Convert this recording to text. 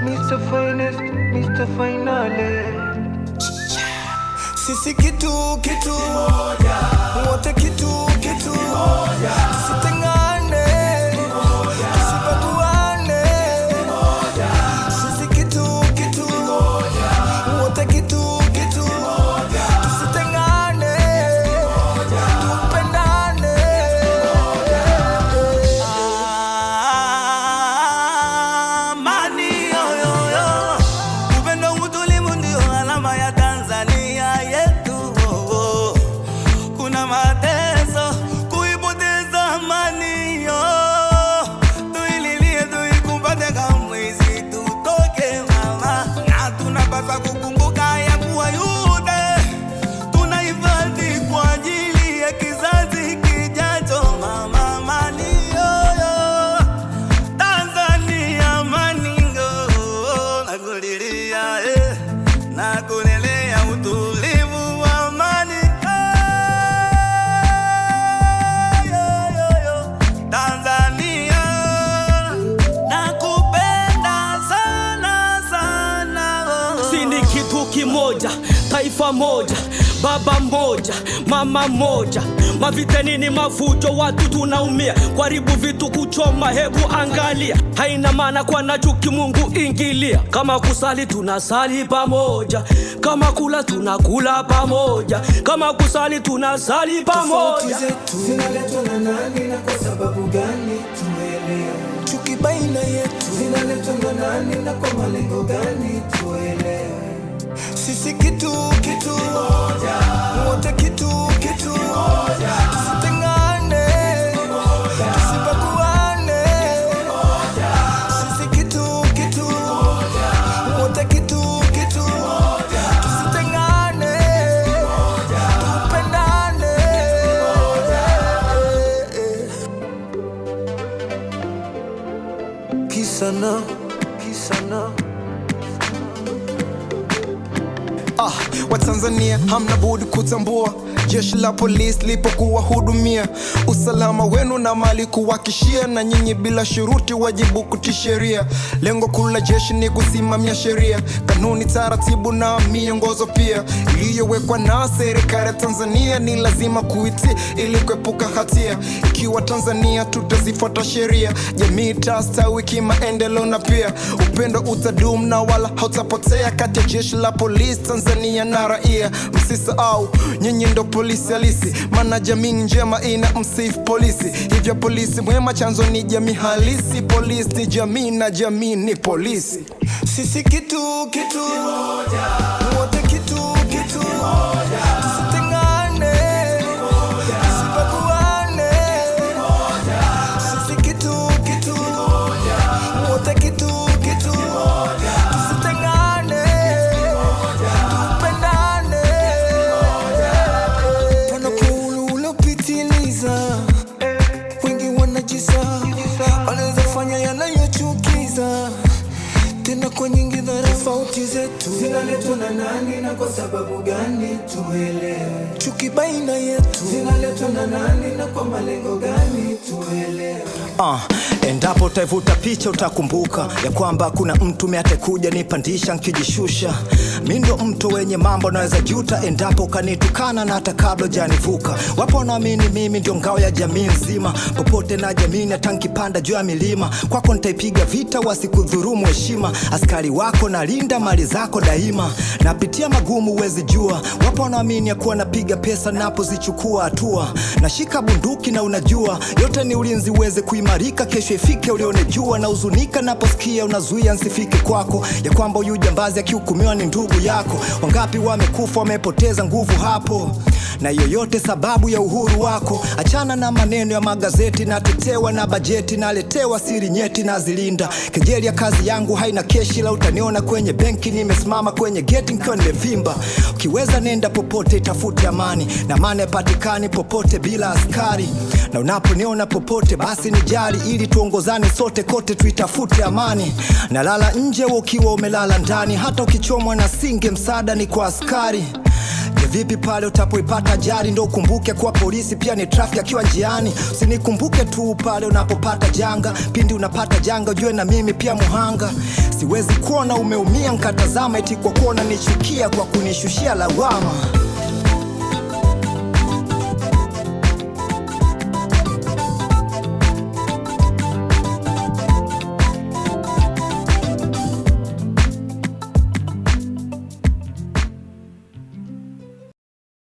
Mr. Finest, Mr. Finale. Sisi kitu moja, wote kitu moja, tusitengane, tusibaguane, sisi kitu moja, wote kitu moja, tusitengane, tupendane. Amani yoyoyo, upendo utulivu ndio alama ya Tanzania yetu. Kuna mateso kuipoteza amani yo, tuililie tuikumbate kama hizi tutoke mama, na tunapaswa kukumbuka ya kuwa yote tunahifadhi kwa ajili ya kizazi kijacho mama. Amani yoyo Tanzania, amani ngo nakulilia na kunelea utulivu wa amani Tanzania, nakupenda sana sana. Si ni kitu kimoja, taifa moja, baba mmoja, mama mmoja. Mavita nini mafujo, watu tunaumia, kuharibu vitu, kuchoma, hebu angalia. Haina maana kwa na chuki, Mungu ingilia. Kama kusali tunasali pamoja, kama kula tunakula pamoja, kama kusali tunasali pamoja. Zinaletwa na nani na kwa sababu gani? Tuelewe. Chuki baina yetu Zinaletwa na nani na kwa malengo gani? Tuelewe. sisi kitu moja, wote kitu moja, tusitengane, tusibaguane, sisi kitu moja, wote kitu moja, tusitengane, tupendane. Kisana. Watanzania hamna budi kutambua jeshi la polisi lipo kuwahudumia, usalama wenu na mali kuwakishia, na nyinyi bila shuruti wajibu kutii sheria. Lengo kuu la jeshi ni kusimamia sheria, kanuni, taratibu na miongozo pia iliyowekwa na serikali ya Tanzania. Ni lazima kuitii ili kuepuka hatia. Ikiwa Tanzania tutazifuata sheria, jamii itastawi kimaendeleo na pia upendo utadumu na wala hautapotea kati ya jeshi la polisi Tanzania na raia. Msisahau nyinyi ndo polisi halisi, maana jamii njema ina msifu polisi. Hivyo polisi mwema chanzo ni jamii halisi. Polisi ni jamii na jamii ni polisi. Sisi kitu moja, wote kitu moja, tusitengane, tusibaguane, sisi kitu moja, wote kitu moja, tusitengane, tupendane. Wengi wanajisa, wanaweza fanya yanayochukiza, tena kwa nyingi dharau. Tofauti zetu Zinaletwa na nani na kwa sababu gani? Tuelewe. chuki baina yetu Zinaletwa na nani na kwa malengo gani? Tuelewe. Endapo utaivuta picha utakumbuka ya kwamba kuna mtu atekuja nipandisha nkijishusha. Mi ndo mtu wenye mambo naweza juta endapo kanitukana na hata kabla janivuka. Wapo wanaamini mimi ndio ngao ya jamii nzima, popote na jamii hata nkipanda juu ya milima. Kwako nitaipiga vita wasikudhurumu heshima, askari wako nalinda mali zako daima. Napitia magumu uwezi jua, wapo wanaamini ya kuwa napiga pesa napozichukua hatua. Nashika bunduki na unajua yote ni ulinzi uweze kuimarika, kesho ifike ulione jua. Na uzunika naposikia unazuia nsifike kwako, ya kwamba huyu jambazi akihukumiwa ni ndugu yako. Wangapi wamekufa wamepoteza nguvu hapo, na yoyote sababu ya uhuru wako. Achana na maneno ya magazeti, natetewa na bajeti, naletewa siri nyeti na zilinda. Kejeli ya kazi yangu haina keshi, la utaniona kwenye benki nimesimama kwenye geti nikiwa nimevimba. Ukiweza nenda popote itafute amani, na maana yapatikani popote bila askari. Na unaponiona popote basi nijali, ili tuongozane sote kote tuitafute amani. Nalala nje ukiwa umelala ndani, hata ukichomwa na singe msaada ni kwa askari. Vipi pale utapoipata ajali, ndo ukumbuke kuwa polisi pia ni traffic akiwa njiani. Usinikumbuke tu pale unapopata janga, pindi unapata janga ujue na mimi pia muhanga. Siwezi kuona umeumia nkatazama eti kwa kuona nichukia kwa kunishushia lawama.